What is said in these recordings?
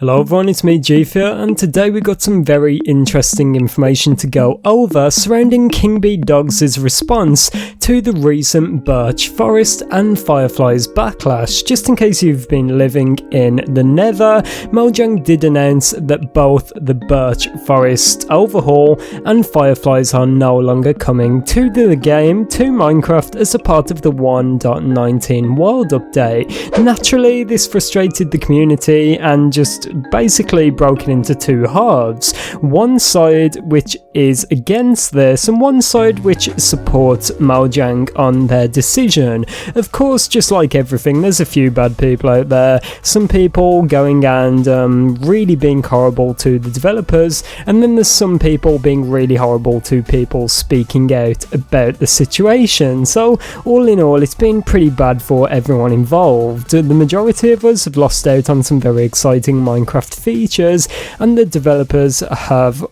Hello everyone, it's me ItzJhief here, and today we got some very interesting information to go over surrounding Kingbdogz's response to the recent Birch Forest and Fireflies backlash. Just in case you've been living in the Nether, Mojang did announce that both the Birch Forest overhaul and Fireflies are no longer coming to the game, to Minecraft, as a part of the 1.19 world update. Naturally, this frustrated the community and just basically broken into two halves. One side which is against this and one side which supports Mojang on their decision. Of course, just like everything, there's a few bad people out there. Some people going and really being horrible to the developers, and then there's some people being really horrible to people speaking out about the situation. So all in all, it's been pretty bad for everyone involved. The majority of us have lost out on some very exciting Minecraft features, and the developers have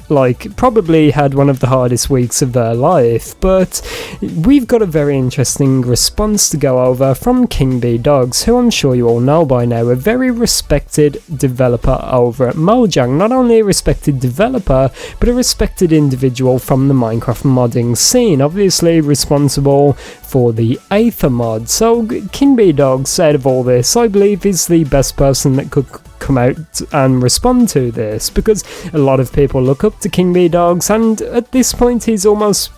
probably had one of the hardest weeks of their life. But we've got a very interesting response to go over from Kingbdogz, who I'm sure you all know by now, a very respected developer over at Mojang. Not only a respected developer, but a respected individual from the Minecraft modding scene, obviously responsible for the Aether mod. So Kingbdogz, out of all this, I believe is the best person that could come out and respond to this, because a lot of people look up to Kingbdogz, and at this point he's almost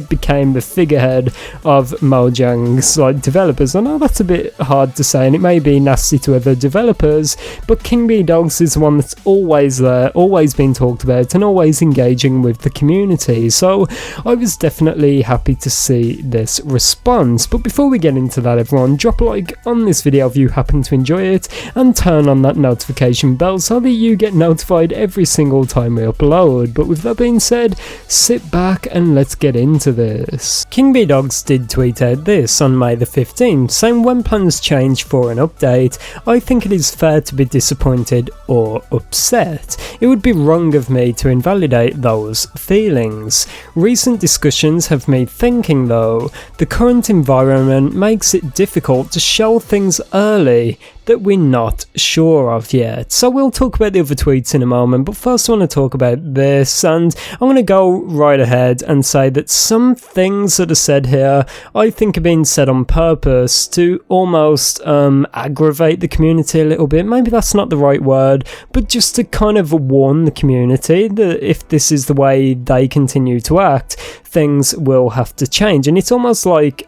became the figurehead of Mojang's developers. I know that's a bit hard to say and it may be nasty to other developers, but Kingbdogz is the one that's always there, always been talked about, and always engaging with the community. So I was definitely happy to see this response. But before we get into that, everyone, drop a like on this video if you happen to enjoy it, and turn on that notification bell so that you get notified every single time we upload. But with that being said, sit back and let's get into this. Kingbdogz did tweet out this on May the 15th, saying, "When plans change for an update, I think it is fair to be disappointed or upset. It would be wrong of me to invalidate those feelings. Recent discussions have me thinking though, the current environment makes it difficult to show things early that we're not sure of yet." So we'll talk about the other tweets in a moment, but first I want to talk about this, and I'm going to go right ahead and say that some things that are said here I think are being said on purpose to almost aggravate the community a little bit. Maybe that's not the right word, but just to kind of warn the community that if this is the way they continue to act, things will have to change. And it's almost like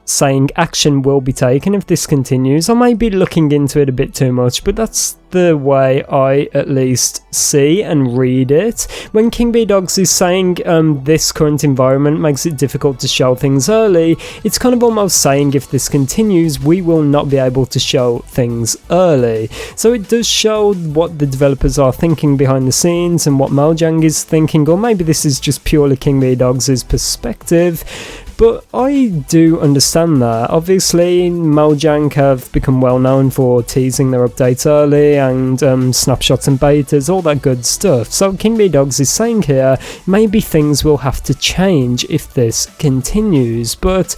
saying action will be taken if this continues. I may be looking into it a bit too much, but that's the way I at least see and read it. When Kingbdogz is saying this current environment makes it difficult to show things early, it's kind of almost saying if this continues, we will not be able to show things early. So it does show what the developers are thinking behind the scenes and what Mojang is thinking, or maybe this is just purely Kingbdogz's perspective. But I do understand that. Obviously, Mojang have become well known for teasing their updates early and snapshots and betas, all that good stuff. So Kingbdogz is saying here, maybe things will have to change if this continues. But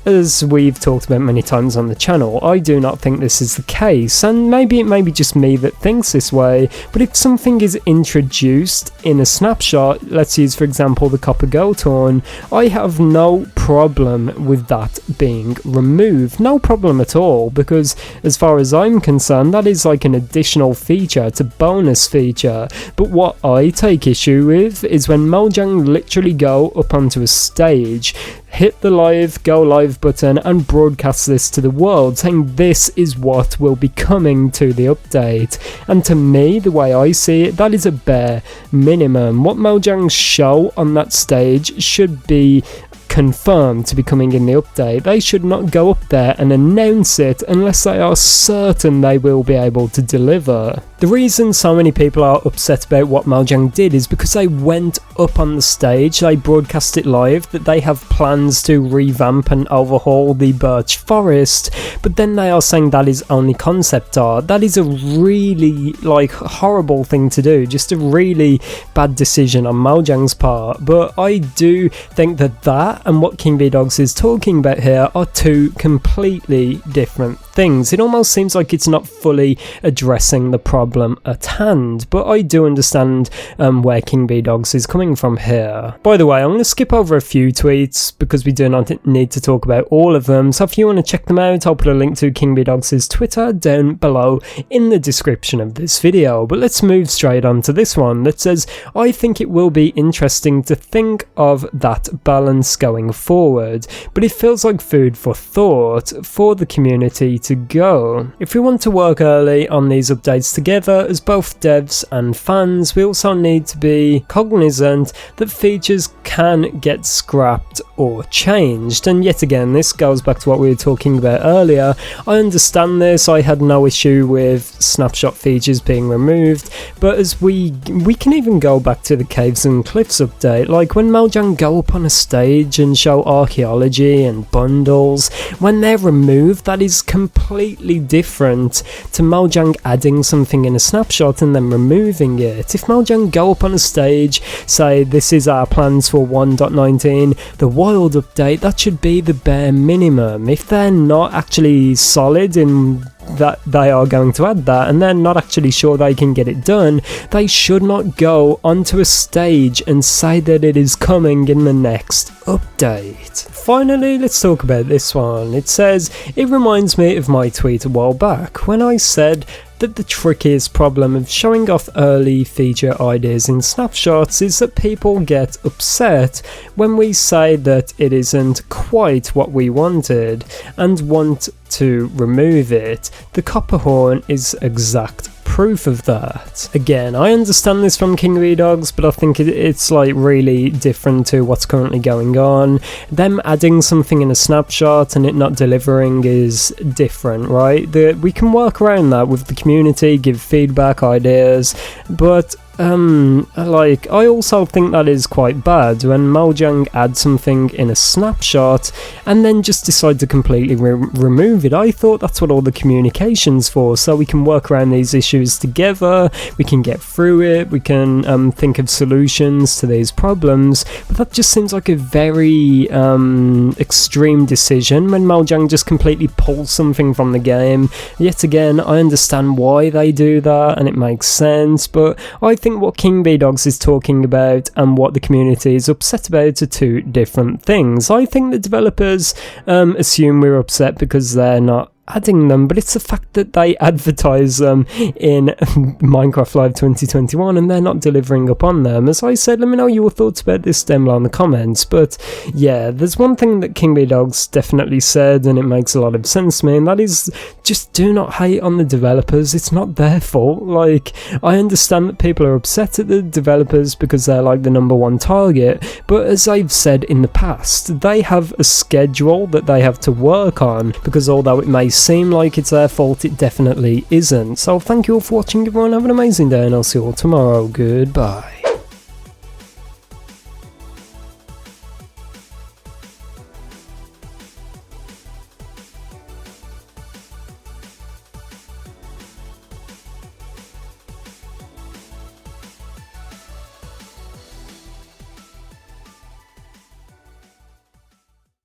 as we've talked about many times on the channel, I do not think this is the case, and maybe it may be just me that thinks this way, but if something is introduced in a snapshot, let's use for example the Copper Girl Torn, I have no problem with that being removed. No problem at all, because as far as I'm concerned, that is like an additional feature, it's a bonus feature. But what I take issue with is when Mojang literally go up onto a stage, hit the go live button and broadcast this to the world, saying this is what will be coming to the update. And to me, the way I see it, that is a bare minimum. What Mojang show on that stage should be confirmed to be coming in the update. They should not go up there and announce it unless they are certain they will be able to deliver. The reason so many people are upset about what Mojang did is because they went up on the stage, they broadcast it live, that they have plans to revamp and overhaul the Birch Forest, but then they are saying that is only concept art. That is a really horrible thing to do, just a really bad decision on Mojang's part. But I do think that and what Kingbdogz is talking about here are two completely different things. It almost seems like it's not fully addressing the problem at hand, but I do understand where Kingbdogz is coming from here. By the way, I'm going to skip over a few tweets because we do not need to talk about all of them, so if you want to check them out, I'll put a link to Kingbdogz's Twitter down below in the description of this video. But let's move straight on to this one that says, I think it will be interesting to think of that balance going forward, but it feels like food for thought for the community to go. If we want to work early on these updates together as both devs and fans, we also need to be cognizant that features can get scrapped or changed. And yet again, this goes back to what we were talking about earlier. I understand this, I had no issue with snapshot features being removed, but as we can even go back to the Caves and Cliffs update, like when Mojang go up on a stage and show archaeology and bundles, when they're removed, that is completely different to Mojang adding something in a snapshot and then removing it. If Mojang go up on a stage, say this is our plans for 1.19, the wild update, that should be the bare minimum. If they're not actually solid in that they are going to add that and they're not actually sure they can get it done, they should not go onto a stage and say that it is coming in the next update. Finally, let's talk about this one. It says, it reminds me of my tweet a while back when I said that the trickiest problem of showing off early feature ideas in snapshots is that people get upset when we say that it isn't quite what we wanted and want to remove it. The copper horn is exact proof of that. Again, I understand this from Kingbdogz, but I think it's like really different to what's currently going on. Them adding something in a snapshot and it not delivering is different, right? We can work around that with the community, give feedback, ideas, but like, I also think that is quite bad when Mojang add something in a snapshot and then just decide to completely remove it. I thought that's what all the communication's for, so we can work around these issues together, we can get through it, we can think of solutions to these problems, but that just seems like a very extreme decision when Mojang just completely pulls something from the game. Yet again, I understand why they do that and it makes sense, but I think what Kingbdogz is talking about and what the community is upset about are two different things. I think the developers assume we're upset because they're not adding them, but it's the fact that they advertise them in Minecraft Live 2021 and they're not delivering up on them. As I said, let me know your thoughts about this down below in the comments, but yeah, there's one thing that Kingbdogz definitely said and it makes a lot of sense to me, and that is just do not hate on the developers. It's not their fault. Like, I understand that people are upset at the developers because they're like the #1 target, but as I've said in the past, they have a schedule that they have to work on, because although it may seem like it's their fault, it definitely isn't. So thank you all for watching, everyone. Have an amazing day and I'll see you all tomorrow. Goodbye.